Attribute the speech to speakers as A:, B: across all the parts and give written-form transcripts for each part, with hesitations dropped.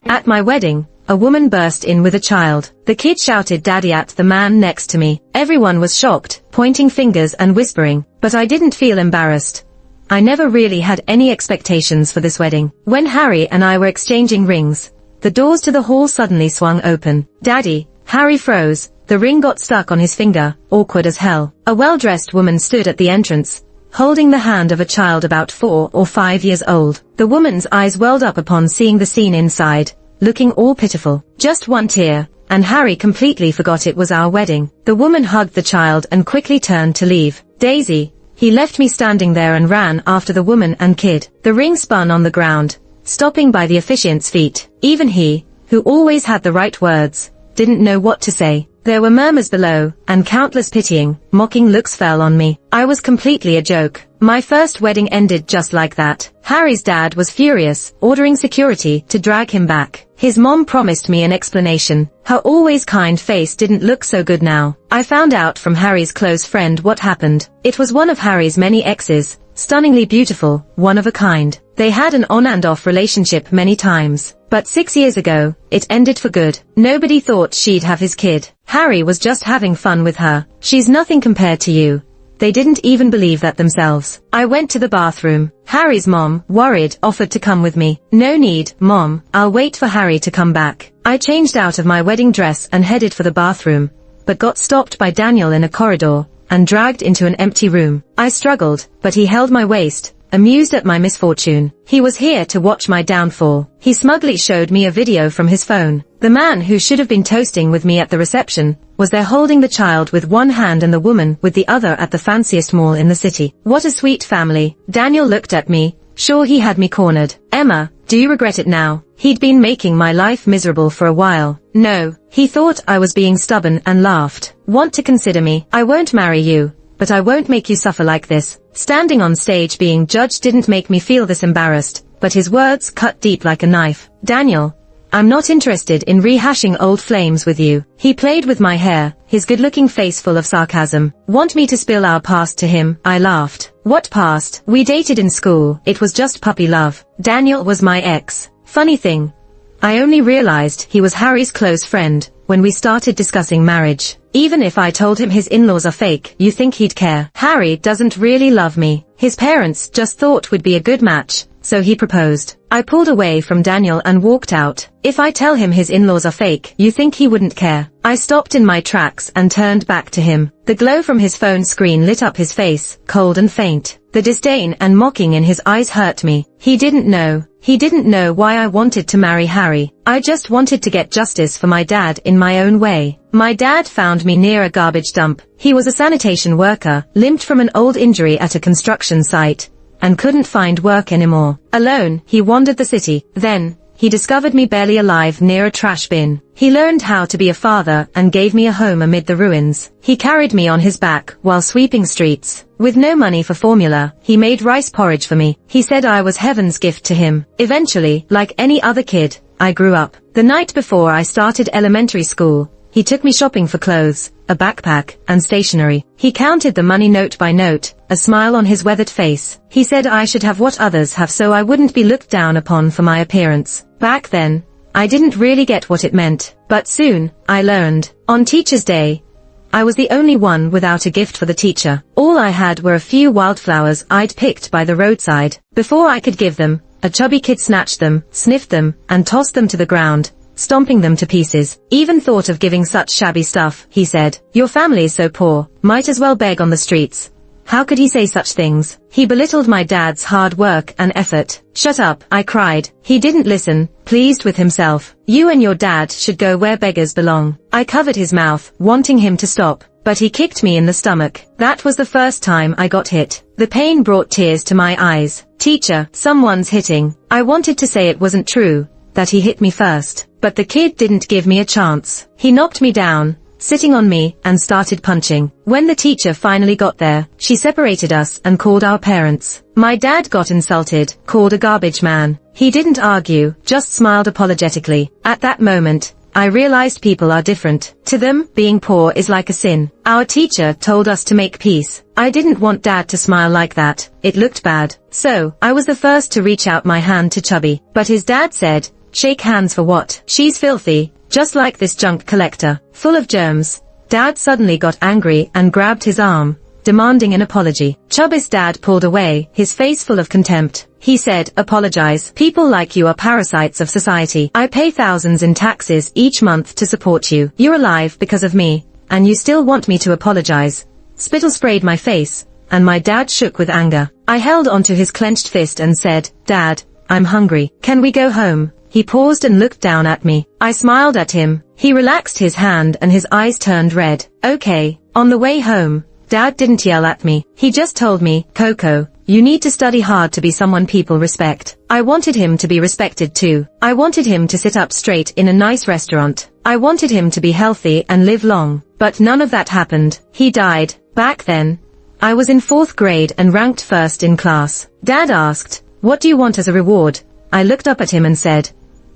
A: At my wedding, a woman burst in with a child. The kid shouted "Daddy" at the man next to me. Everyone was shocked, pointing fingers and whispering, but I didn't feel embarrassed. I never really had any expectations for this wedding. When Harry and I were exchanging rings, the doors to the hall suddenly swung open. "Daddy," Harry froze. The ring got stuck on his finger, awkward as hell. A well-dressed woman stood at the entrance, holding the hand of a child about 4 or 5 years old. The woman's eyes welled up upon seeing the scene inside, looking all pitiful. Just one tear, and Harry completely forgot it was our wedding. The woman hugged the child and quickly turned to leave. "Daisy." He left me standing there and ran after the woman and kid. The ring spun on the ground, stopping by the officiant's feet. Even he, who always had the right words, didn't know what to say. There were murmurs below, and countless pitying, mocking looks fell on me. I was completely a joke. My first wedding ended just like that. Harry's dad was furious, ordering security to drag him back. His mom promised me an explanation. Her always kind face didn't look so good now. I found out from Harry's close friend what happened. It was one of Harry's many exes, stunningly beautiful, one of a kind. They had an on and off relationship many times. But 6 years ago, it ended for good. Nobody thought she'd have his kid. Harry was just having fun with her. "She's nothing compared to you." They didn't even believe that themselves. I went to the bathroom. Harry's mom, worried, offered to come with me. "No need, Mom, I'll wait for Harry to come back." I changed out of my wedding dress and headed for the bathroom, but got stopped by Daniel in a corridor, and dragged into an empty room. I struggled, but he held my waist, amused at my misfortune. He was here to watch my downfall. He smugly showed me a video from his phone. The man who should have been toasting with me at the reception, was there holding the child with one hand and the woman with the other at the fanciest mall in the city. What a sweet family. Daniel looked at me, sure he had me cornered. "Emma, do you regret it now?" He'd been making my life miserable for a while. "No." He thought I was being stubborn and laughed. "Want to consider me? I won't marry you, but I won't make you suffer like this." Standing on stage being judged didn't make me feel this embarrassed, but his words cut deep like a knife. "Daniel, I'm not interested in rehashing old flames with you." He played with my hair, his good-looking face full of sarcasm. "Want me to spill our past to him?" I laughed. "What past? We dated in school. It was just puppy love." Daniel was my ex. Funny thing, I only realized he was Harry's close friend when we started discussing marriage. Even if I told him his in-laws are fake, you think he'd care? Harry doesn't really love me. His parents just thought we'd be a good match, so he proposed. I pulled away from Daniel and walked out. If I tell him his in-laws are fake, you think he wouldn't care? I stopped in my tracks and turned back to him. The glow from his phone screen lit up his face, cold and faint. The disdain and mocking in his eyes hurt me. He didn't know. He didn't know why I wanted to marry Harry. I just wanted to get justice for my dad in my own way. My dad found me near a garbage dump. He was a sanitation worker, limped from an old injury at a construction site, and couldn't find work anymore. Alone, he wandered the city. Then, he discovered me barely alive near a trash bin. He learned how to be a father and gave me a home amid the ruins. He carried me on his back while sweeping streets. With no money for formula, he made rice porridge for me. He said I was heaven's gift to him. Eventually, like any other kid, I grew up. The night before I started elementary school, he took me shopping for clothes, a backpack, and stationery. He counted the money note by note, a smile on his weathered face. He said I should have what others have so I wouldn't be looked down upon for my appearance. Back then, I didn't really get what it meant, but soon, I learned. On Teacher's Day, I was the only one without a gift for the teacher. All I had were a few wildflowers I'd picked by the roadside. Before I could give them, a chubby kid snatched them, sniffed them, and tossed them to the ground, stomping them to pieces. "Even thought of giving such shabby stuff," he said. "Your family's so poor, might as well beg on the streets." How could he say such things? He belittled my dad's hard work and effort. "Shut up," I cried. He didn't listen, pleased with himself. "You and your dad should go where beggars belong." I covered his mouth, wanting him to stop, but he kicked me in the stomach. That was the first time I got hit. The pain brought tears to my eyes. "Teacher, someone's hitting." I wanted to say it wasn't true, that he hit me first, but the kid didn't give me a chance. He knocked me down, sitting on me, and started punching. When the teacher finally got there, she separated us and called our parents. My dad got insulted, called a garbage man. He didn't argue, just smiled apologetically. At that moment, I realized people are different. To them, being poor is like a sin. Our teacher told us to make peace. I didn't want Dad to smile like that. It looked bad. So, I was the first to reach out my hand to Chubby. But his dad said, Shake hands for what? She's filthy, just like this junk collector, full of germs. Dad suddenly got angry and grabbed his arm, demanding an apology. Chubby's dad pulled away, his face full of contempt. He said, apologize. People like you are parasites of society. I pay thousands in taxes each month to support you. You're alive because of me, and you still want me to apologize. Spittle sprayed my face, and my dad shook with anger. I held onto his clenched fist and said, Dad, I'm hungry. Can we go home? He paused and looked down at me. I smiled at him. He relaxed his hand and his eyes turned red. Okay. On the way home, Dad didn't yell at me. He just told me, Coco, you need to study hard to be someone people respect. I wanted him to be respected too. I wanted him to sit up straight in a nice restaurant. I wanted him to be healthy and live long. But none of that happened. He died. Back then, I was in 4th grade and ranked first in class. Dad asked, what do you want as a reward? I looked up at him and said,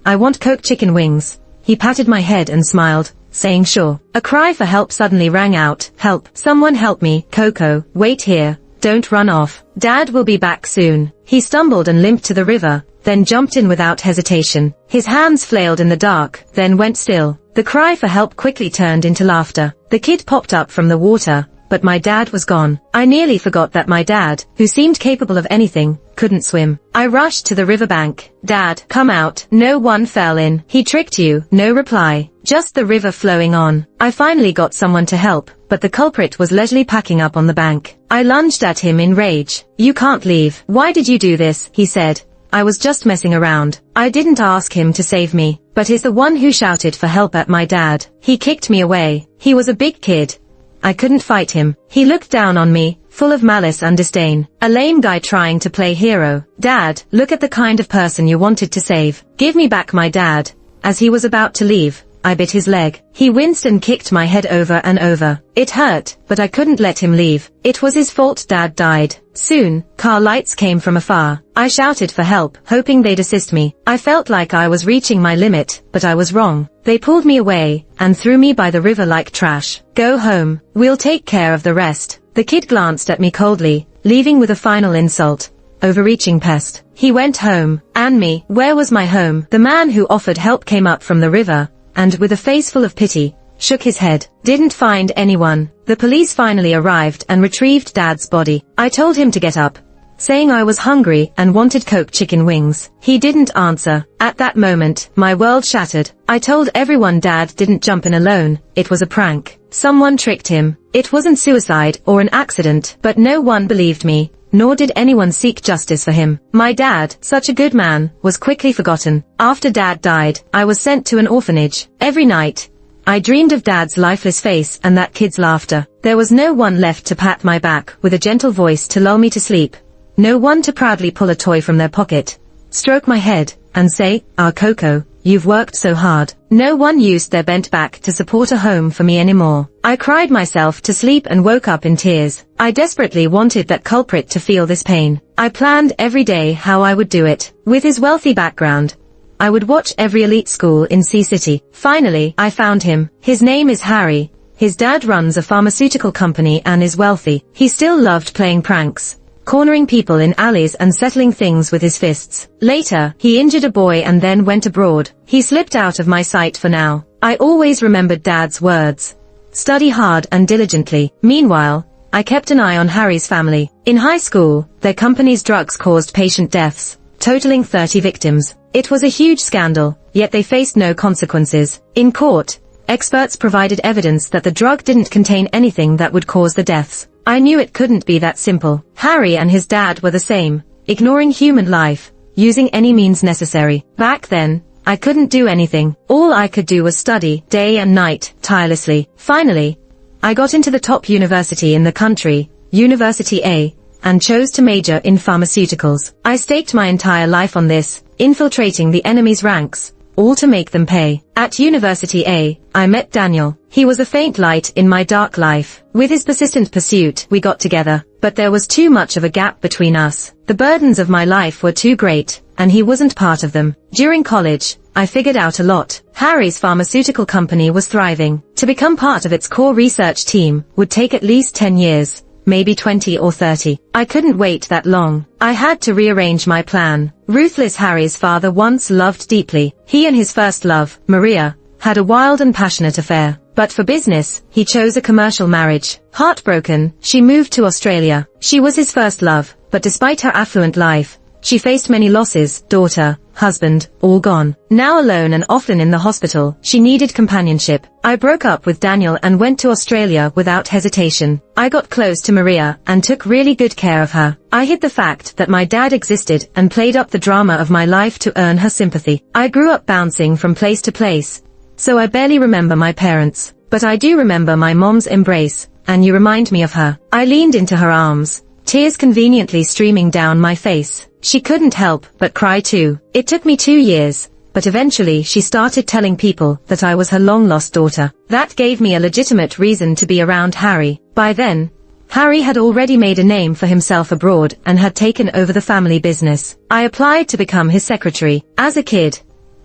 A: I want Coke chicken wings. He patted my head and smiled, saying sure. A cry for help suddenly rang out. Help. Someone help me. Coco, wait here. Don't run off. Dad will be back soon. He stumbled and limped to the river, then jumped in without hesitation. His hands flailed in the dark, then went still. The cry for help quickly turned into laughter. The kid popped up from the water, but my dad was gone. I nearly forgot that my dad, who seemed capable of anything, couldn't swim. I rushed to the riverbank. Dad, come out. No one fell in. He tricked you. No reply. Just the river flowing on. I finally got someone to help, but the culprit was leisurely packing up on the bank. I lunged at him in rage. You can't leave. Why did you do this? He said. I was just messing around. I didn't ask him to save me, but he's the one who shouted for help at my dad. He kicked me away. He was a big kid. I couldn't fight him. He looked down on me, full of malice and disdain. A lame guy trying to play hero. Dad, look at the kind of person you wanted to save. Give me back my dad. As he was about to leave, I bit his leg. He winced and kicked my head over and over. It hurt, but I couldn't let him leave. It was his fault Dad died. Soon, car lights came from afar. I shouted for help, hoping they'd assist me. I felt like I was reaching my limit, but I was wrong. They pulled me away, and threw me by the river like trash. Go home. We'll take care of the rest. The kid glanced at me coldly, leaving with a final insult. Overreaching pest. He went home. And me, where was my home? The man who offered help came up from the river, and with a face full of pity, shook his head. Didn't find anyone. The police finally arrived and retrieved Dad's body. I told him to get up, saying I was hungry and wanted Coke chicken wings. He didn't answer. At that moment, my world shattered. I told everyone Dad didn't jump in alone. It was a prank. Someone tricked him. It wasn't suicide or an accident, but no one believed me, nor did anyone seek justice for him. My dad, such a good man, was quickly forgotten. After Dad died, I was sent to an orphanage. Every night, I dreamed of Dad's lifeless face and that kid's laughter. There was no one left to pat my back with a gentle voice to lull me to sleep. No one to proudly pull a toy from their pocket, stroke my head, and say, Coco, you've worked so hard. No one used their bent back to support a home for me anymore. I cried myself to sleep and woke up in tears. I desperately wanted that culprit to feel this pain. I planned every day how I would do it. With his wealthy background, I would watch every elite school in Sea City. Finally, I found him. His name is Harry. His dad runs a pharmaceutical company and is wealthy. He still loved playing pranks, cornering people in alleys and settling things with his fists. Later, he injured a boy and then went abroad. He slipped out of my sight for now. I always remembered Dad's words. Study hard and diligently. Meanwhile, I kept an eye on Harry's family. In high school, their company's drugs caused patient deaths, totaling 30 victims. It was a huge scandal, yet they faced no consequences. In court, experts provided evidence that the drug didn't contain anything that would cause the deaths. I knew it couldn't be that simple. Harry and his dad were the same, ignoring human life, using any means necessary. Back then, I couldn't do anything. All I could do was study, day and night, tirelessly. Finally, I got into the top university in the country, University A, and chose to major in pharmaceuticals. I staked my entire life on this, infiltrating the enemy's ranks, all to make them pay. At University A, I met Daniel. He was a faint light in my dark life. With his persistent pursuit, we got together, but there was too much of a gap between us. The burdens of my life were too great, and he wasn't part of them. During college, I figured out a lot. Harry's pharmaceutical company was thriving. To become part of its core research team would take at least 10 years. maybe 20 or 30. I couldn't wait that long. I had to rearrange my plan. Ruthless Harry's father once loved deeply. He and his first love, Maria, had a wild and passionate affair. But for business, he chose a commercial marriage. Heartbroken, she moved to Australia. She was his first love, but despite her affluent life, she faced many losses: daughter, husband, all gone. Now alone and often in the hospital, she needed companionship. I broke up with Daniel and went to Australia without hesitation. I got close to Maria and took really good care of her. I hid the fact that my dad existed and played up the drama of my life to earn her sympathy. I grew up bouncing from place to place, so I barely remember my parents. But I do remember my mom's embrace, and you remind me of her. I leaned into her arms, tears conveniently streaming down my face. She couldn't help but cry too. It took me 2 years, but eventually she started telling people that I was her long-lost daughter. That gave me a legitimate reason to be around Harry. By then, Harry had already made a name for himself abroad and had taken over the family business. I applied to become his secretary. As a kid,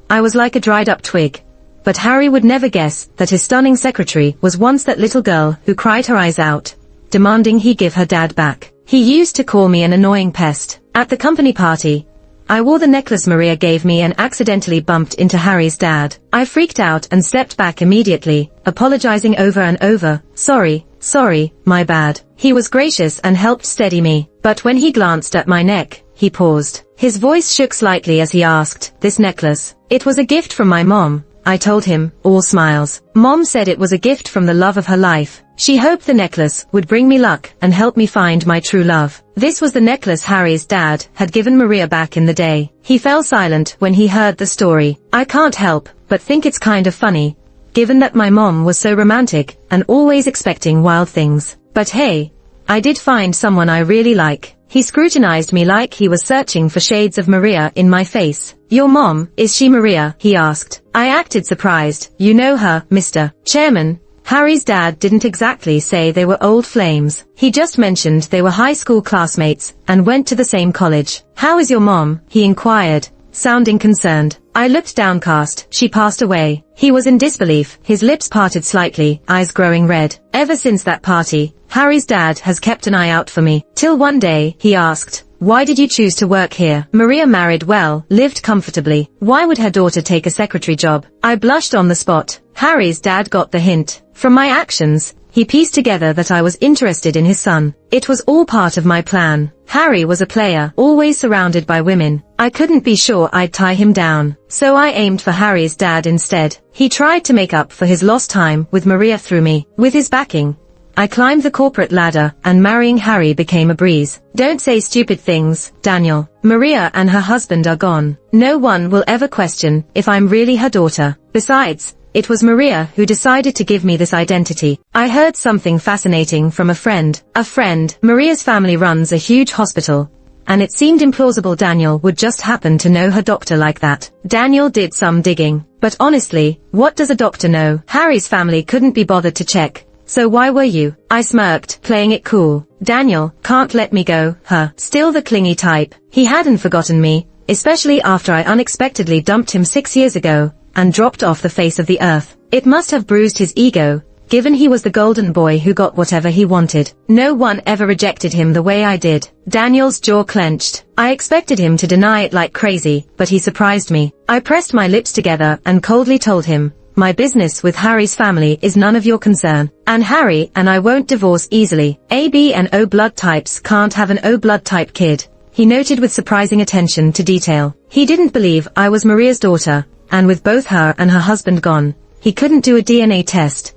A: I was like a dried-up twig. But Harry would never guess that his stunning secretary was once that little girl who cried her eyes out, demanding he give her dad back. He used to call me an annoying pest. At the company party, I wore the necklace Maria gave me and accidentally bumped into Harry's dad. I freaked out and stepped back immediately, apologizing over and over. Sorry, my bad. He was gracious and helped steady me. But when he glanced at my neck, he paused. His voice shook slightly as he asked, "This necklace?" "It was a gift from my mom," I told him, all smiles. Mom said it was a gift from the love of her life. She hoped the necklace would bring me luck and help me find my true love. This was the necklace Harry's dad had given Maria back in the day. He fell silent when he heard the story. I can't help but think it's kind of funny, given that my mom was so romantic and always expecting wild things. But hey, I did find someone I really like. He scrutinized me like he was searching for shades of Maria in my face. "Your mom, is she Maria?" he asked. I acted surprised. "You know her, Mr. Chairman." Harry's dad didn't exactly say they were old flames. He just mentioned they were high school classmates and went to the same college. "How is your mom?" he inquired, sounding concerned. I looked downcast. "She passed away." He was in disbelief, his lips parted slightly, eyes growing red. Ever since that party, Harry's dad has kept an eye out for me. Till one day, he asked, "Why did you choose to work here?" Maria married well, lived comfortably. Why would her daughter take a secretary job? I blushed on the spot. Harry's dad got the hint. From my actions, he pieced together that I was interested in his son. It was all part of my plan. Harry was a player, always surrounded by women. I couldn't be sure I'd tie him down. So I aimed for Harry's dad instead. He tried to make up for his lost time with Maria through me. With his backing, I climbed the corporate ladder, and marrying Harry became a breeze. Don't say stupid things, Daniel. Maria and her husband are gone. No one will ever question if I'm really her daughter. Besides, it was Maria who decided to give me this identity. I heard something fascinating from a friend. Maria's family runs a huge hospital, and it seemed implausible Daniel would just happen to know her doctor like that. Daniel did some digging. But honestly, what does a doctor know? Harry's family couldn't be bothered to check. So why were you? I smirked, playing it cool. Daniel can't let me go, huh? Still the clingy type. He hadn't forgotten me, especially after I unexpectedly dumped him 6 years ago and dropped off the face of the earth. It must have bruised his ego, given he was the golden boy who got whatever he wanted. No one ever rejected him the way I did. Daniel's jaw clenched. I expected him to deny it like crazy, but he surprised me. I pressed my lips together and coldly told him, "My business with Harry's family is none of your concern. And Harry and I won't divorce easily. AB and O blood types can't have an O blood type kid," he noted with surprising attention to detail. He didn't believe I was Maria's daughter, and with both her and her husband gone, he couldn't do a DNA test.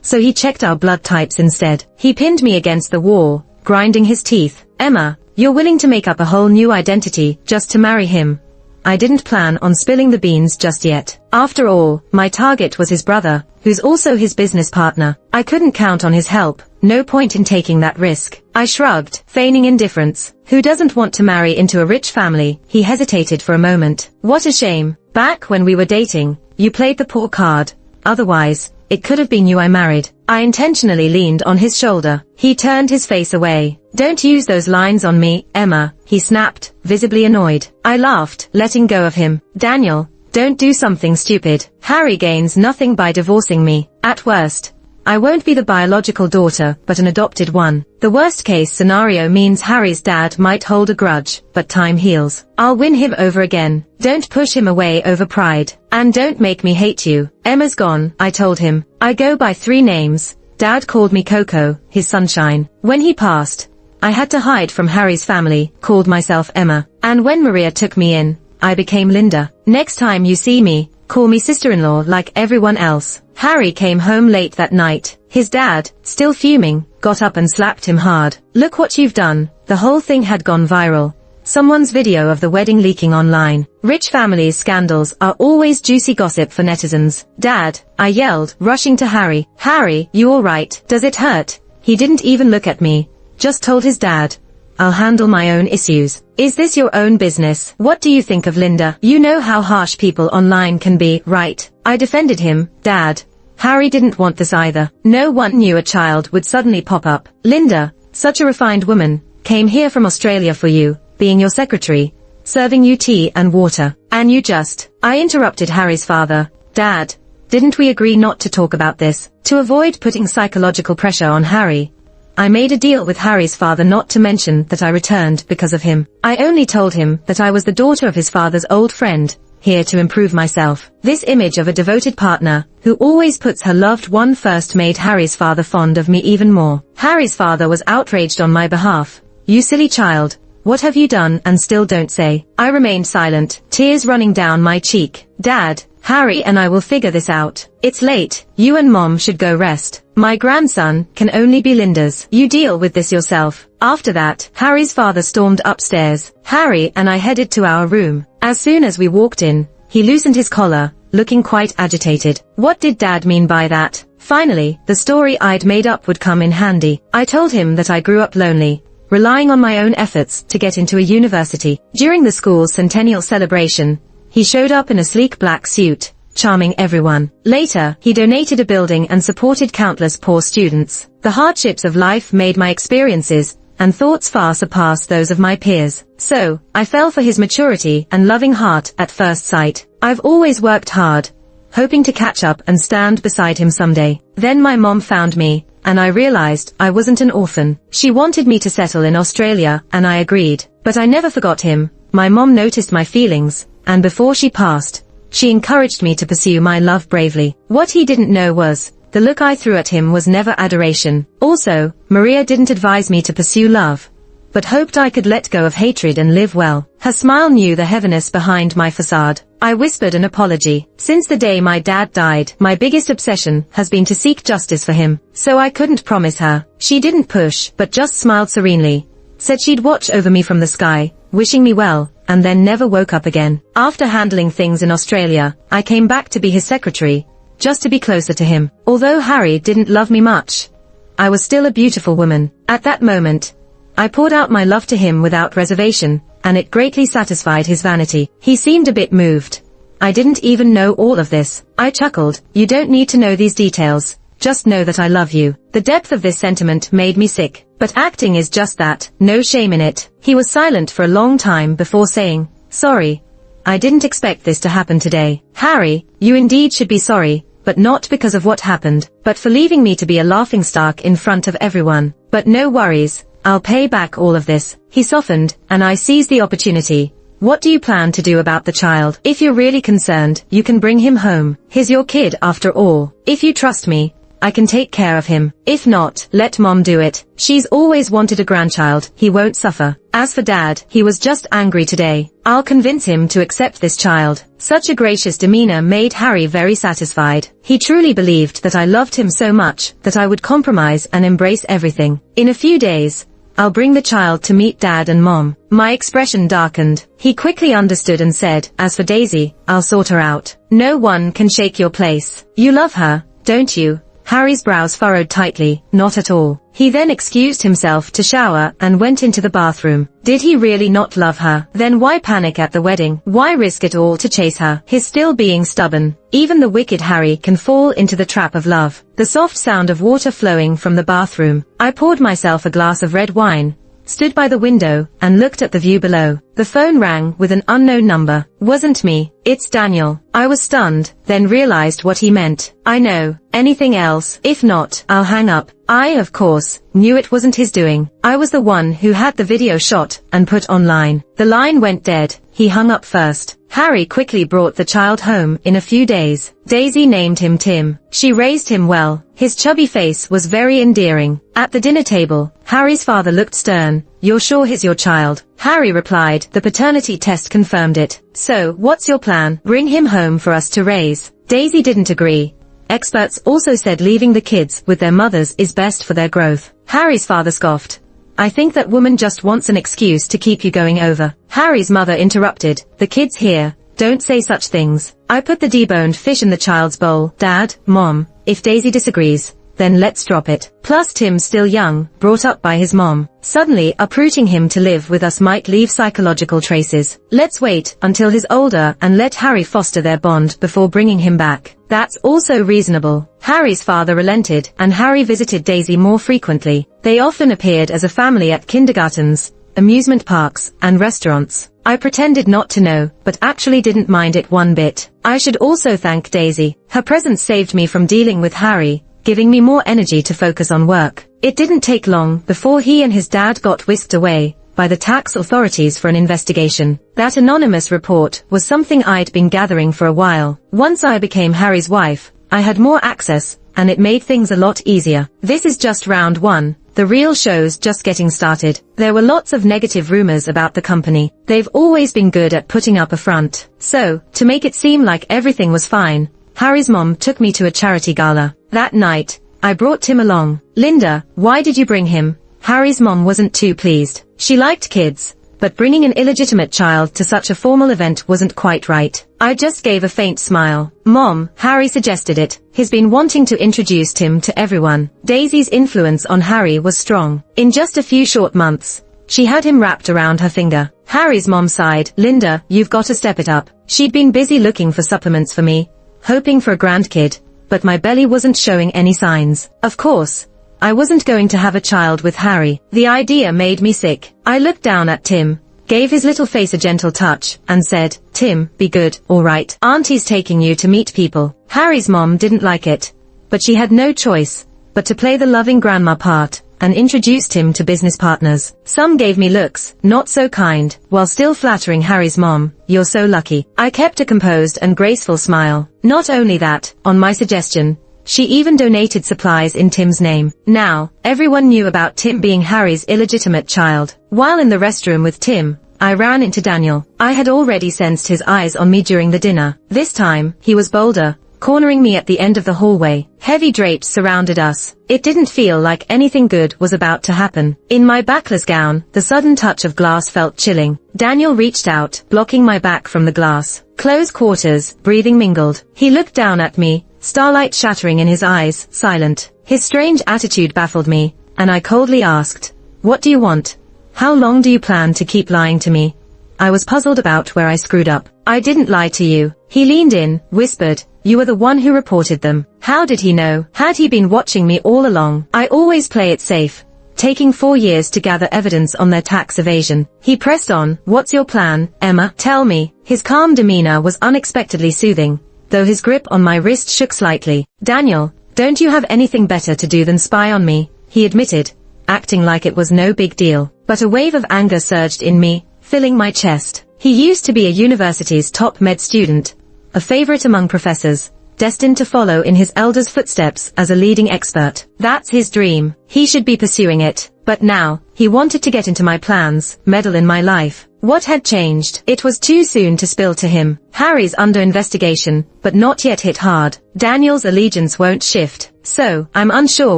A: So he checked our blood types instead. He pinned me against the wall, grinding his teeth. "Emma, you're willing to make up a whole new identity just to marry him?" I didn't plan on spilling the beans just yet. After all, my target was his brother, who's also his business partner. I couldn't count on his help. No point in taking that risk. I shrugged, feigning indifference. Who doesn't want to marry into a rich family? He hesitated for a moment. "What a shame. Back when we were dating, you played the poor card. Otherwise, it could have been you I married." I intentionally leaned on his shoulder. He turned his face away. "Don't use those lines on me, Emma," he snapped, visibly annoyed. I laughed, letting go of him. "Daniel, don't do something stupid. Harry gains nothing by divorcing me. At worst, I won't be the biological daughter, but an adopted one. The worst case scenario means Harry's dad might hold a grudge, but time heals. I'll win him over again. Don't push him away over pride. And don't make me hate you. Emma's gone, I told him. I go by 3 names. Dad called me Coco, his sunshine. When he passed, I had to hide from Harry's family, called myself Emma. And when Maria took me in, I became Linda. Next time you see me, call me sister-in-law like everyone else. Harry came home late that night. His dad, still fuming, got up and slapped him hard. Look what you've done. The whole thing had gone viral. Someone's video of the wedding leaking online. Rich families' scandals are always juicy gossip for netizens. Dad, I yelled, rushing to Harry. Harry, you alright? Does it hurt? He didn't even look at me. Just told his dad, I'll handle my own issues. Is this your own business? What do you think of Linda? You know how harsh people online can be, right? I defended him. Dad, Harry didn't want this either. No one knew a child would suddenly pop up. Linda, such a refined woman, came here from Australia for you, being your secretary, serving you tea and water. And you just... I interrupted Harry's father. Dad, didn't we agree not to talk about this? To avoid putting psychological pressure on Harry, I made a deal with Harry's father not to mention that I returned because of him. I only told him that I was the daughter of his father's old friend, here to improve myself. This image of a devoted partner, who always puts her loved one first, made Harry's father fond of me even more. Harry's father was outraged on my behalf. You silly child, what have you done and still don't say? I remained silent, tears running down my cheek. Dad, Harry and I will figure this out. It's late, you and Mom should go rest. My grandson can only be Linda's. You deal with this yourself. After that, Harry's father stormed upstairs. Harry and I headed to our room. As soon as we walked in, he loosened his collar, looking quite agitated. What did Dad mean by that? Finally, the story I'd made up would come in handy. I told him that I grew up lonely, relying on my own efforts to get into a university. During the school's centennial celebration, he showed up in a sleek black suit, charming everyone. Later, he donated a building and supported countless poor students. The hardships of life made my experiences and thoughts far surpass those of my peers. So, I fell for his maturity and loving heart at first sight. I've always worked hard, hoping to catch up and stand beside him someday. Then my mom found me, and I realized I wasn't an orphan. She wanted me to settle in Australia, and I agreed. But I never forgot him. My mom noticed my feelings, and before she passed, she encouraged me to pursue my love bravely. What he didn't know was, the look I threw at him was never adoration. Also, Maria didn't advise me to pursue love, but hoped I could let go of hatred and live well. Her smile knew the heaviness behind my facade. I whispered an apology. Since the day my dad died, my biggest obsession has been to seek justice for him. So I couldn't promise her. She didn't push, but just smiled serenely. Said she'd watch over me from the sky, wishing me well, and then never woke up again. After handling things in Australia, I came back to be his secretary, just to be closer to him. Although Harry didn't love me much, I was still a beautiful woman. At that moment, I poured out my love to him without reservation, and it greatly satisfied his vanity. He seemed a bit moved. I didn't even know all of this. I chuckled. You don't need to know these details. Just know that I love you. The depth of this sentiment made me sick. But acting is just that, no shame in it. He was silent for a long time before saying, sorry. I didn't expect this to happen today. Harry, you indeed should be sorry, but not because of what happened, but for leaving me to be a laughingstock in front of everyone. But no worries, I'll pay back all of this. He softened, and I seized the opportunity. What do you plan to do about the child? If you're really concerned, you can bring him home. He's your kid after all. If you trust me, I can take care of him. If not, let Mom do it. She's always wanted a grandchild. He won't suffer. As for Dad, he was just angry today. I'll convince him to accept this child. Such a gracious demeanor made Harry very satisfied. He truly believed that I loved him so much that I would compromise and embrace everything. In a few days, I'll bring the child to meet Dad and Mom. My expression darkened. He quickly understood and said, as for Daisy, I'll sort her out. No one can shake your place. You love her, don't you? Harry's brows furrowed tightly. Not at all. He then excused himself to shower and went into the bathroom. Did he really not love her? Then why panic at the wedding? Why risk it all to chase her? He's still being stubborn. Even the wicked Harry can fall into the trap of love. The soft sound of water flowing from the bathroom. I poured myself a glass of red wine, stood by the window, and looked at the view below. The phone rang with an unknown number. Wasn't me. It's Daniel. I was stunned, then realized what he meant. I know. Anything else? If not, I'll hang up. I, of course, knew it wasn't his doing. I was the one who had the video shot and put online. The line went dead. He hung up first. Harry quickly brought the child home in a few days. Daisy named him Tim. She raised him well. His chubby face was very endearing. At the dinner table, Harry's father looked stern. You're sure he's your child? Harry replied, the paternity test confirmed it. So, what's your plan? Bring him home for us to raise. Daisy didn't agree. Experts also said leaving the kids with their mothers is best for their growth. Harry's father scoffed. I think that woman just wants an excuse to keep you going over. Harry's mother interrupted. The kid's here. Don't say such things. I put the deboned fish in the child's bowl. Dad, Mom, if Daisy disagrees, then let's drop it. Plus Tim's still young, brought up by his mom. Suddenly, uprooting him to live with us might leave psychological traces. Let's wait until he's older and let Harry foster their bond before bringing him back. That's also reasonable. Harry's father relented, and Harry visited Daisy more frequently. They often appeared as a family at kindergartens, amusement parks, and restaurants. I pretended not to know, but actually didn't mind it one bit. I should also thank Daisy. Her presence saved me from dealing with Harry, giving me more energy to focus on work. It didn't take long before he and his dad got whisked away by the tax authorities for an investigation. That anonymous report was something I'd been gathering for a while. Once I became Harry's wife, I had more access, and it made things a lot easier. This is just round one. The real show's just getting started. There were lots of negative rumors about the company. They've always been good at putting up a front. So, to make it seem like everything was fine, Harry's mom took me to a charity gala. That night, I brought Tim along. Linda, why did you bring him? Harry's mom wasn't too pleased. She liked kids, but bringing an illegitimate child to such a formal event wasn't quite right. I just gave a faint smile. Mom, Harry suggested it. He's been wanting to introduce Tim to everyone. Daisy's influence on Harry was strong. In just a few short months, she had him wrapped around her finger. Harry's mom sighed. Linda, you've got to step it up. She'd been busy looking for supplements for me, hoping for a grandkid, but my belly wasn't showing any signs. Of course, I wasn't going to have a child with Harry. The idea made me sick. I looked down at Tim, gave his little face a gentle touch, and said, Tim, be good, alright. Auntie's taking you to meet people. Harry's mom didn't like it, but she had no choice but to play the loving grandma part, and introduced him to business partners. Some gave me looks, not so kind, while still flattering Harry's mom. You're so lucky. I kept a composed and graceful smile. Not only that, on my suggestion, she even donated supplies in Tim's name. Now, everyone knew about Tim being Harry's illegitimate child. While in the restroom with Tim, I ran into Daniel. I had already sensed his eyes on me during the dinner. This time, he was bolder, cornering me at the end of the hallway. Heavy drapes surrounded us. It didn't feel like anything good was about to happen. In my backless gown, the sudden touch of glass felt chilling. Daniel reached out, blocking my back from the glass. Close quarters, breathing mingled. He looked down at me, starlight shattering in his eyes, silent. His strange attitude baffled me, and I coldly asked, what do you want? How long do you plan to keep lying to me? I was puzzled about where I screwed up. I didn't lie to you. He leaned in, whispered, you were the one who reported them. How did he know? Had he been watching me all along? I always play it safe, taking 4 years to gather evidence on their tax evasion. He pressed on, what's your plan, Emma? Tell me. His calm demeanor was unexpectedly soothing, though his grip on my wrist shook slightly. Daniel, don't you have anything better to do than spy on me? He admitted, acting like it was no big deal. But a wave of anger surged in me, filling my chest. He used to be a university's top med student, a favorite among professors, destined to follow in his elder's footsteps as a leading expert. That's his dream. He should be pursuing it. But now, he wanted to get into my plans, meddle in my life. What had changed? It was too soon to spill to him. Harry's under investigation, but not yet hit hard. Daniel's allegiance won't shift. So, I'm unsure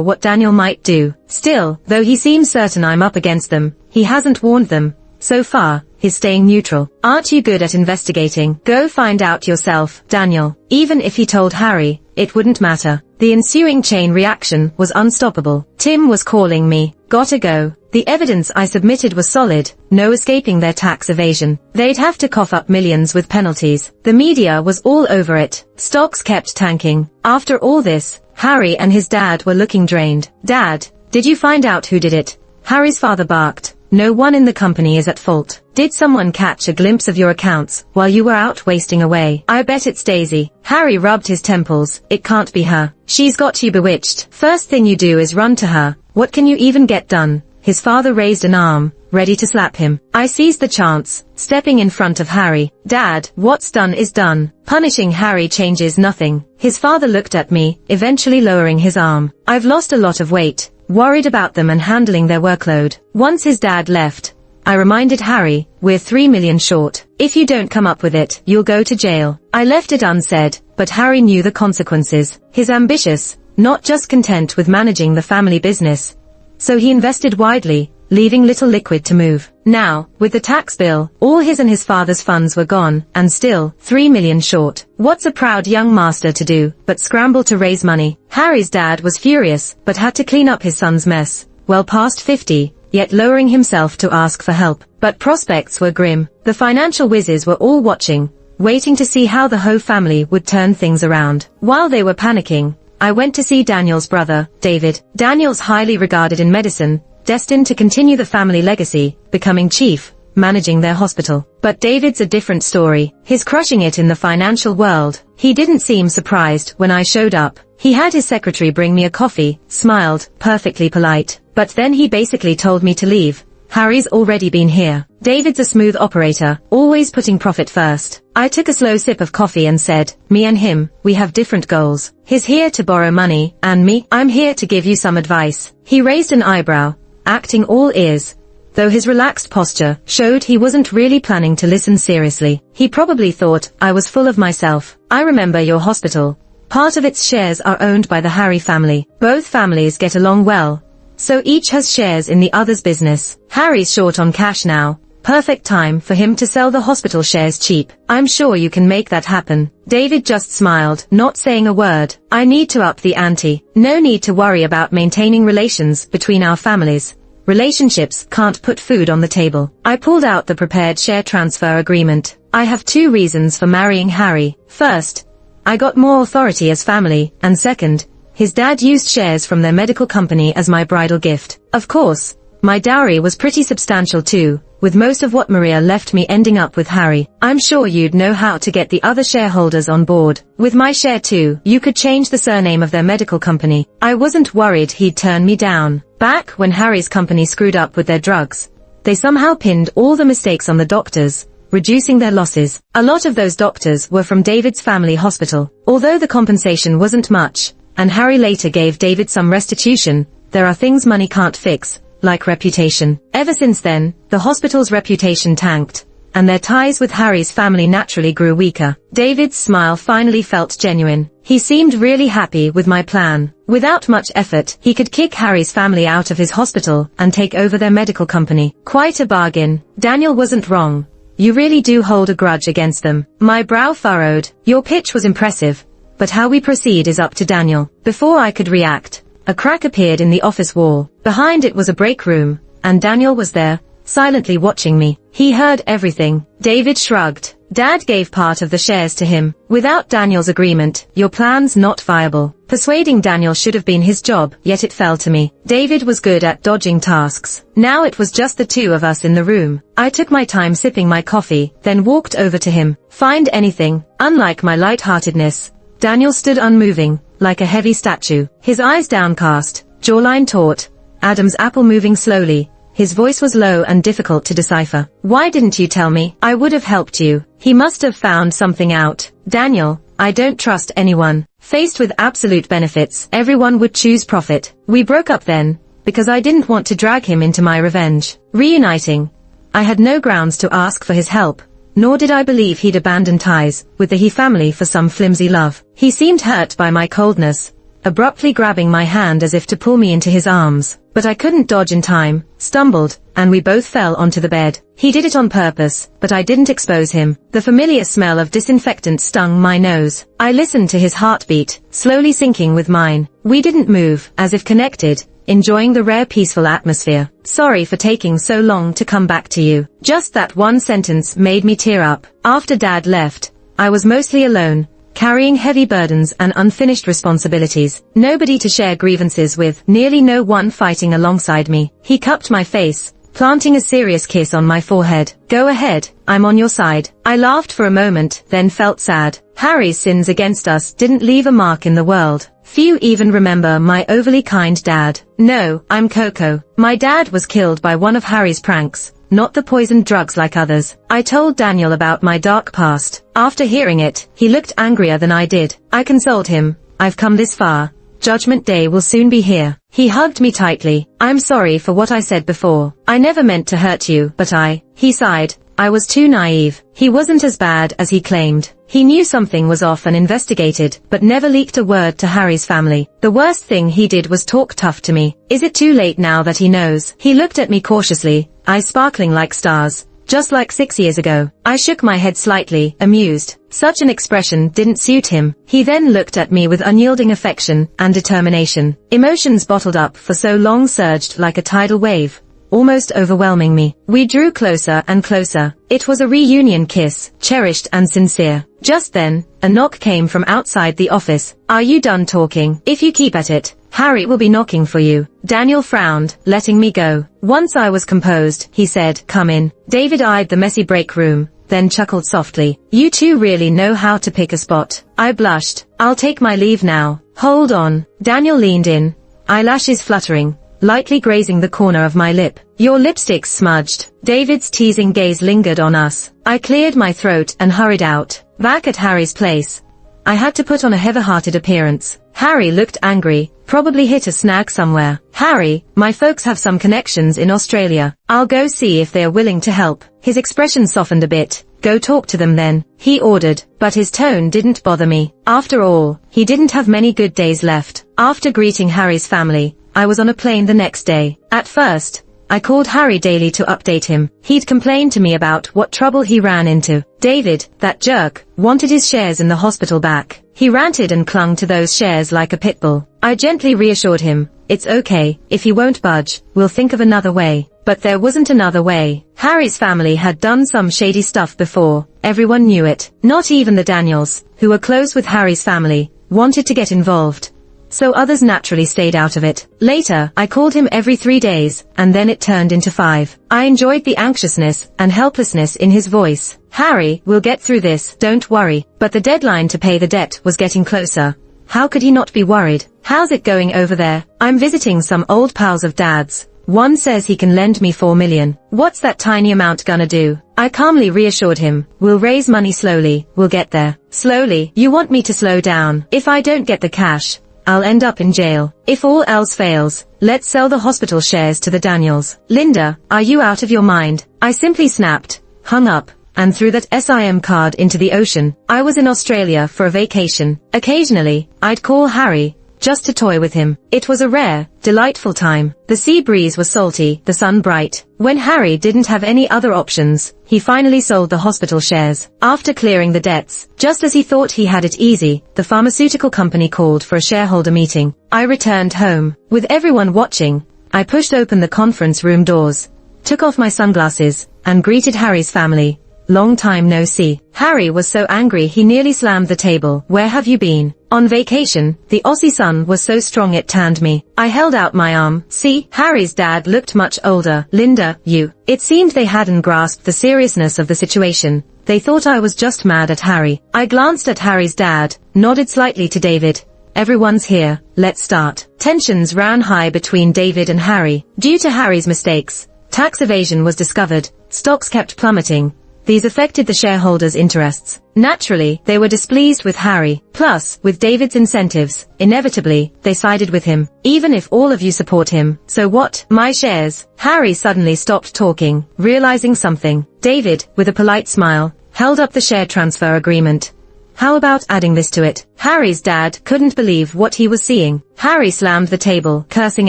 A: what Daniel might do. Still, though he seems certain I'm up against them, he hasn't warned them. So far, he's staying neutral. Aren't you good at investigating? Go find out yourself, Daniel. Even if he told Harry, it wouldn't matter. The ensuing chain reaction was unstoppable. Tim was calling me. Gotta go. The evidence I submitted was solid, no escaping their tax evasion. They'd have to cough up millions with penalties. The media was all over it. Stocks kept tanking. After all this, Harry and his dad were looking drained. Dad, did you find out who did it? Harry's father barked. no one in the company is at fault. Did someone catch a glimpse of your accounts while you were out wasting away? I bet it's Daisy. Harry rubbed his temples. It can't be her. She's got you bewitched. First thing you do is run to her. What can you even get done? His father raised an arm, ready to slap him. I seized the chance, stepping in front of Harry. Dad, what's done is done. Punishing Harry changes nothing. His father looked at me, eventually lowering his arm. I've lost a lot of weight, worried about them and handling their workload. Once his dad left, I reminded Harry, we're 3 million short. If you don't come up with it, you'll go to jail. I left it unsaid, but Harry knew the consequences. He's ambitious, not just content with managing the family business. So he invested widely, leaving little liquid to move. Now, with the tax bill, all his and his father's funds were gone, and still, 3 million short. What's a proud young master to do, but scramble to raise money? Harry's dad was furious, but had to clean up his son's mess. Well past 50, yet lowering himself to ask for help. But prospects were grim. The financial whizzes were all watching, waiting to see how the Ho family would turn things around. While they were panicking, I went to see Daniel's brother, David. Daniel's highly regarded in medicine, destined to continue the family legacy, becoming chief, managing their hospital. But David's a different story. He's crushing it in the financial world. He didn't seem surprised when I showed up. He had his secretary bring me a coffee, smiled, perfectly polite. But then he basically told me to leave. Harry's already been here. David's a smooth operator, always putting profit first. I took a slow sip of coffee and said, me and him, we have different goals. He's here to borrow money, and me, I'm here to give you some advice. He raised an eyebrow, acting all ears, though his relaxed posture showed he wasn't really planning to listen seriously. He probably thought I was full of myself. I remember your hospital. Part of its shares are owned by the Harry family. Both families get along well, so each has shares in the other's business. Harry's short on cash now. Perfect time for him to sell the hospital shares cheap. I'm sure you can make that happen. David just smiled, not saying a word. I need to up the ante. No need to worry about maintaining relations between our families. Relationships can't put food on the table. I pulled out the prepared share transfer agreement. I have 2 reasons for marrying Harry. First, I got more authority as family, and second, his dad used shares from their medical company as my bridal gift. Of course, my dowry was pretty substantial too, with most of what Maria left me ending up with Harry. I'm sure you'd know how to get the other shareholders on board. With my share too, you could change the surname of their medical company. I wasn't worried he'd turn me down. Back when Harry's company screwed up with their drugs, they somehow pinned all the mistakes on the doctors, reducing their losses. A lot of those doctors were from David's family hospital. Although the compensation wasn't much, and Harry later gave David some restitution, there are things money can't fix, like reputation. Ever since then, the hospital's reputation tanked, and their ties with Harry's family naturally grew weaker. David's smile finally felt genuine. He seemed really happy with my plan. Without much effort, he could kick Harry's family out of his hospital and take over their medical company. Quite a bargain. Daniel wasn't wrong. You really do hold a grudge against them. My brow furrowed. Your pitch was impressive, but how we proceed is up to Daniel. Before I could react, a crack appeared in the office wall. Behind it was a break room, and Daniel was there, silently watching me. He heard everything. David shrugged. Dad gave part of the shares to him. Without Daniel's agreement, your plan's not viable. Persuading Daniel should have been his job, yet it fell to me. David was good at dodging tasks. Now it was just the 2 of us in the room. I took my time sipping my coffee, then walked over to him. Find anything. Unlike my lightheartedness, Daniel stood unmoving, like a heavy statue. His eyes downcast, jawline taut, Adam's apple moving slowly. His voice was low and difficult to decipher. Why didn't you tell me? I would have helped you. He must have found something out. Daniel, I don't trust anyone. Faced with absolute benefits, everyone would choose profit. We broke up then, because I didn't want to drag him into my revenge. Reuniting, I had no grounds to ask for his help, nor did I believe he'd abandon ties with the He family for some flimsy love. He seemed hurt by my coldness, abruptly grabbing my hand as if to pull me into his arms. But I couldn't dodge in time, stumbled, and we both fell onto the bed. He did it on purpose, but I didn't expose him. The familiar smell of disinfectant stung my nose. I listened to his heartbeat, slowly syncing with mine. We didn't move, as if connected, enjoying the rare peaceful atmosphere. Sorry for taking so long to come back to you. Just that one sentence made me tear up. After Dad left, I was mostly alone, carrying heavy burdens and unfinished responsibilities. Nobody to share grievances with, nearly no one fighting alongside me. He cupped my face, planting a serious kiss on my forehead. Go ahead, I'm on your side. I laughed for a moment, then felt sad. Harry's sins against us didn't leave a mark in the world. Few even remember my overly kind dad. No, I'm Coco. My dad was killed by one of Harry's pranks, not the poisoned drugs like others. I told Daniel about my dark past. After hearing it, he looked angrier than I did. I consoled him. I've come this far. Judgment Day will soon be here. He hugged me tightly. I'm sorry for what I said before. I never meant to hurt you, but he sighed. I was too naive. He wasn't as bad as he claimed. He knew something was off and investigated, but never leaked a word to Harry's family. The worst thing he did was talk tough to me. Is it too late now that he knows? He looked at me cautiously, eyes sparkling like stars. Just like 6 years ago. I shook my head slightly, amused. Such an expression didn't suit him. He then looked at me with unyielding affection and determination. Emotions bottled up for so long surged like a tidal wave, almost overwhelming me. We drew closer and closer. It was a reunion kiss, cherished and sincere. Just then, a knock came from outside the office. Are you done talking? If you keep at it, Harry will be knocking for you. Daniel frowned, letting me go. Once I was composed, he said, come in. David eyed the messy break room, then chuckled softly. You two really know how to pick a spot. I blushed. I'll take my leave now. Hold on. Daniel leaned in, eyelashes fluttering, lightly grazing the corner of my lip. Your lipstick's smudged. David's teasing gaze lingered on us. I cleared my throat and hurried out. Back at Harry's place, I had to put on a heavy-hearted appearance. Harry looked angry, probably hit a snag somewhere. Harry, my folks have some connections in Australia. I'll go see if they are willing to help. His expression softened a bit. Go talk to them then, he ordered, but his tone didn't bother me. After all, he didn't have many good days left. After greeting Harry's family, I was on a plane the next day. At first, I called Harry daily to update him. He'd complained to me about what trouble he ran into. David, that jerk, wanted his shares in the hospital back. He ranted and clung to those shares like a pit bull. I gently reassured him, it's okay, if he won't budge, we'll think of another way. But there wasn't another way. Harry's family had done some shady stuff before. Everyone knew it. Not even the Daniels, who were close with Harry's family, wanted to get involved. So others naturally stayed out of it. Later, I called him every 3 days, and then it turned into 5. I enjoyed the anxiousness and helplessness in his voice. Harry, we'll get through this, don't worry. But the deadline to pay the debt was getting closer. How could he not be worried? How's it going over there? I'm visiting some old pals of Dad's. One says he can lend me $4 million. What's that tiny amount gonna do? I calmly reassured him. We'll raise money slowly, we'll get there. Slowly? You want me to slow down? If I don't get the cash, I'll end up in jail. If all else fails, let's sell the hospital shares to the Daniels. Linda, are you out of your mind? I simply snapped, hung up, and threw that SIM card into the ocean. I was in Australia for a vacation. Occasionally, I'd call Harry, just to toy with him. It was a rare, delightful time. The sea breeze was salty, the sun bright. When Harry didn't have any other options, he finally sold the hospital shares. After clearing the debts, just as he thought he had it easy, the pharmaceutical company called for a shareholder meeting. I returned home. With everyone watching, I pushed open the conference room doors, took off my sunglasses, and greeted Harry's family. Long time no see. Harry was so angry he nearly slammed the table. Where have you been? On vacation. The Aussie sun was so strong it tanned me. I held out my arm. See? Harry's dad looked much older. Linda, you. It seemed they hadn't grasped the seriousness of the situation. They thought I was just mad at Harry. I glanced at Harry's dad, nodded slightly to David. Everyone's here. Let's start. Tensions ran high between David and Harry. Due to Harry's mistakes, tax evasion was discovered. Stocks kept plummeting. These affected the shareholders' interests. Naturally, they were displeased with Harry. Plus, with David's incentives, inevitably, they sided with him. Even if all of you support him, so what? My shares. Harry suddenly stopped talking, realizing something. David, with a polite smile, held up the share transfer agreement. How about adding this to it? Harry's dad couldn't believe what he was seeing. Harry slammed the table, cursing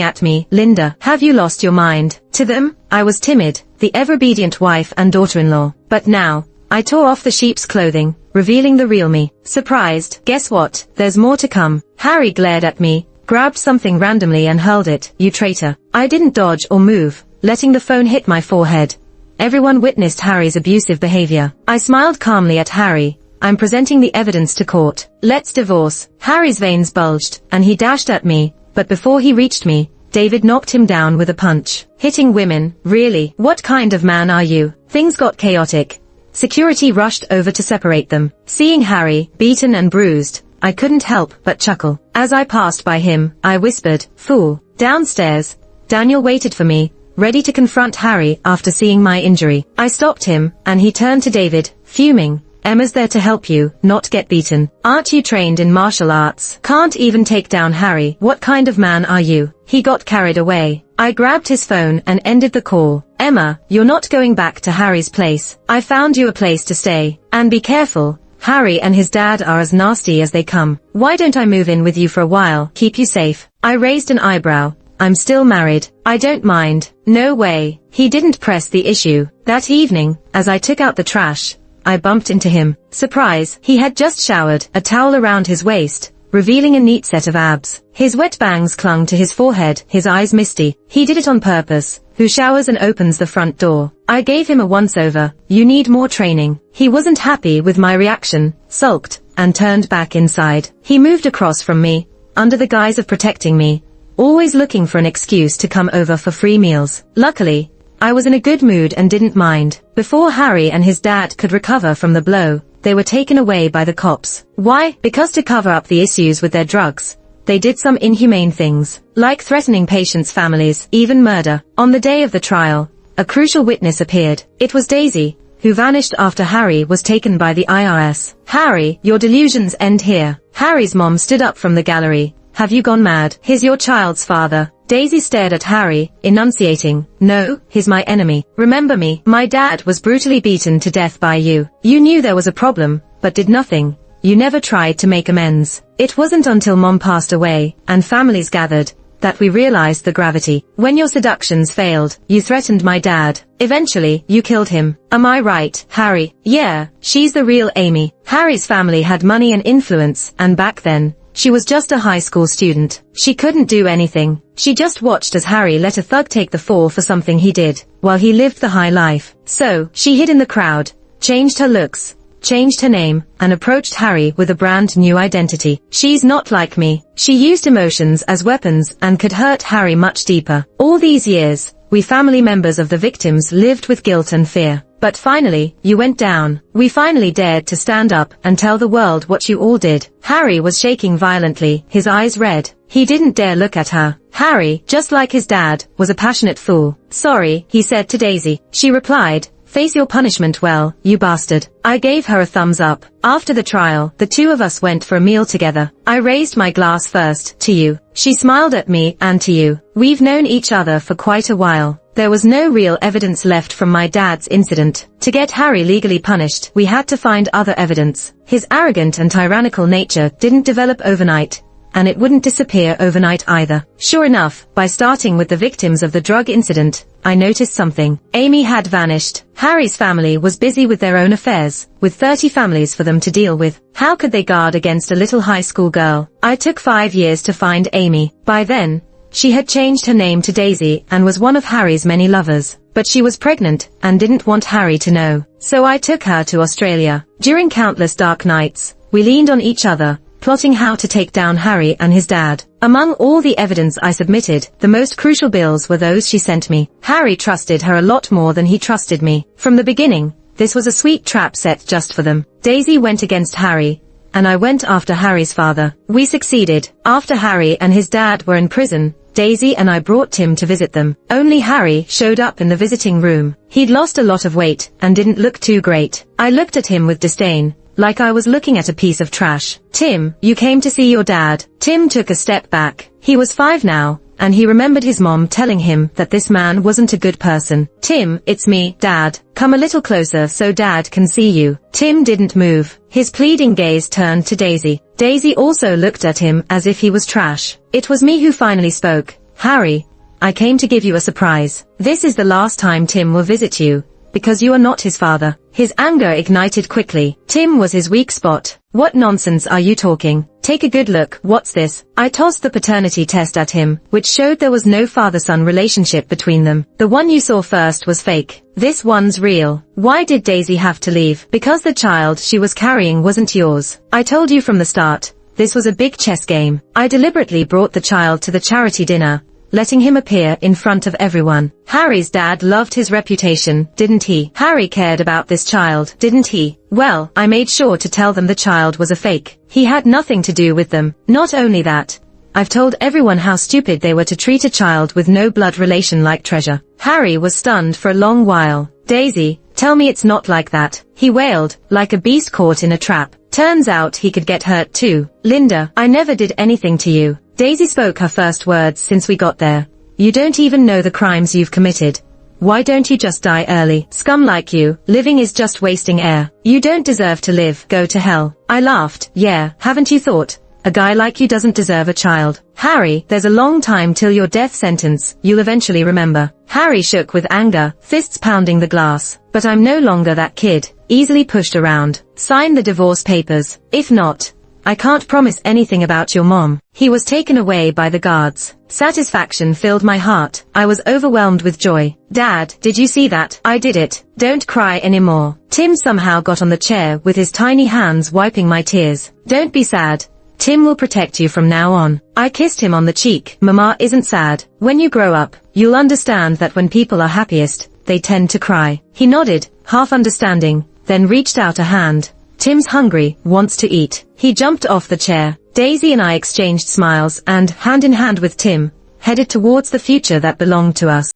A: at me. Linda, have you lost your mind? To them, I was timid, the ever-obedient wife and daughter-in-law. But now, I tore off the sheep's clothing, revealing the real me. Surprised, guess what? There's more to come. Harry glared at me, grabbed something randomly and hurled it. You traitor. I didn't dodge or move, letting the phone hit my forehead. Everyone witnessed Harry's abusive behavior. I smiled calmly at Harry. I'm presenting the evidence to court. Let's divorce. Harry's veins bulged, and he dashed at me, but before he reached me, David knocked him down with a punch. Hitting women, really? What kind of man are you? Things got chaotic. Security rushed over to separate them. Seeing Harry, beaten and bruised, I couldn't help but chuckle. As I passed by him, I whispered, "Fool." Downstairs, Daniel waited for me, ready to confront Harry after seeing my injury. I stopped him, and he turned to David, fuming. "Emma's there to help you, not get beaten. Aren't you trained in martial arts? Can't even take down Harry. What kind of man are you?" He got carried away. I grabbed his phone and ended the call. "Emma, you're not going back to Harry's place. I found you a place to stay. And be careful. Harry and his dad are as nasty as they come. Why don't I move in with you for a while, keep you safe?" I raised an eyebrow. "I'm still married. I don't mind." "No way." He didn't press the issue. That evening, as I took out the trash, I bumped into him. Surprise, he had just showered, a towel around his waist, revealing a neat set of abs. His wet bangs clung to his forehead, his eyes misty. He did it on purpose. Who showers and opens the front door? I gave him a once-over. "You need more training." He wasn't happy with my reaction, sulked, and turned back inside. He moved across from me, under the guise of protecting me, always looking for an excuse to come over for free meals. Luckily, I was in a good mood and didn't mind. Before Harry and his dad could recover from the blow, they were taken away by the cops. Why? Because to cover up the issues with their drugs, they did some inhumane things, like threatening patients' families, even murder. On the day of the trial, a crucial witness appeared. It was Daisy, who vanished after Harry was taken by the IRS. "Harry, your delusions end here." Harry's mom stood up from the gallery. "Have you gone mad? He's your child's father." Daisy stared at Harry, enunciating, "No, he's my enemy. Remember me. My dad was brutally beaten to death by you. You knew there was a problem, but did nothing. You never tried to make amends. It wasn't until Mom passed away, and families gathered, that we realized the gravity. When your seductions failed, you threatened my dad. Eventually, you killed him. Am I right, Harry?" "Yeah, she's the real Amy." Harry's family had money and influence, and back then, she was just a high school student. She couldn't do anything. She just watched as Harry let a thug take the fall for something he did, while he lived the high life. So, she hid in the crowd, changed her looks, changed her name, and approached Harry with a brand new identity. She's not like me. She used emotions as weapons and could hurt Harry much deeper. All these years, we family members of the victims lived with guilt and fear. But finally, you went down. We finally dared to stand up and tell the world what you all did. Harry was shaking violently, his eyes red. He didn't dare look at her. Harry, just like his dad, was a passionate fool. "Sorry," he said to Daisy. She replied, "Face your punishment well, you bastard." I gave her a thumbs up. After the trial, the two of us went for a meal together. I raised my glass first, to you. She smiled at me, and to you. We've known each other for quite a while. There was no real evidence left from my dad's incident. To get Harry legally punished, we had to find other evidence. His arrogant and tyrannical nature didn't develop overnight, and it wouldn't disappear overnight either. Sure enough, by starting with the victims of the drug incident, I noticed something. Amy had vanished. Harry's family was busy with their own affairs, with 30 families for them to deal with. How could they guard against a little high school girl? I took 5 years to find Amy. By then, she had changed her name to Daisy and was one of Harry's many lovers. But she was pregnant and didn't want Harry to know. So I took her to Australia. During countless dark nights, we leaned on each other, plotting how to take down Harry and his dad. Among all the evidence I submitted, the most crucial bills were those she sent me. Harry trusted her a lot more than he trusted me. From the beginning, this was a sweet trap set just for them. Daisy went against Harry, and I went after Harry's father. We succeeded. After Harry and his dad were in prison, Daisy and I brought Tim to visit them. Only Harry showed up in the visiting room. He'd lost a lot of weight and didn't look too great. I looked at him with disdain, like I was looking at a piece of trash. "Tim, you came to see your dad." Tim took a step back. He was 5 now, and he remembered his mom telling him that this man wasn't a good person. "Tim, it's me, Dad. Come a little closer so Dad can see you." Tim didn't move. His pleading gaze turned to Daisy. Daisy also looked at him as if he was trash. It was me who finally spoke. "Harry, I came to give you a surprise. This is the last time Tim will visit you, because you are not his father." His anger ignited quickly. Tim was his weak spot. "What nonsense are you talking? Take a good look. What's this?" I tossed the paternity test at him, which showed there was no father-son relationship between them. "The one you saw first was fake. This one's real." "Why did Daisy have to leave?" "Because the child she was carrying wasn't yours. I told you from the start. This was a big chess game. I deliberately brought the child to the charity dinner, letting him appear in front of everyone. Harry's dad loved his reputation, didn't he? Harry cared about this child, didn't he? Well, I made sure to tell them the child was a fake. He had nothing to do with them. Not only that, I've told everyone how stupid they were to treat a child with no blood relation like Treasure. Harry was stunned for a long while. Daisy, tell me it's not like that, he wailed, like a beast caught in a trap. Turns out he could get hurt too. Linda, I never did anything to you. Daisy spoke her first words since we got there. You don't even know the crimes you've committed. Why don't you just die early? Scum like you, living is just wasting air. You don't deserve to live, go to hell. I laughed. Yeah, haven't you thought? A guy like you doesn't deserve a child. Harry, there's a long time till your death sentence, you'll eventually remember. Harry shook with anger, fists pounding the glass. But I'm no longer that kid, easily pushed around. Sign the divorce papers. If not, I can't promise anything about your mom. He was taken away by the guards. Satisfaction filled my heart. I was overwhelmed with joy. Dad, did you see that? I did it. Don't cry anymore. Tim somehow got on the chair with his tiny hands wiping my tears. Don't be sad. Tim will protect you from now on. I kissed him on the cheek. Mama isn't sad. When you grow up, you'll understand that when people are happiest, they tend to cry. He nodded, half understanding, then reached out a hand. Tim's hungry, wants to eat. He jumped off the chair. Daisy and I exchanged smiles and, hand in hand with Tim, headed towards the future that belonged to us.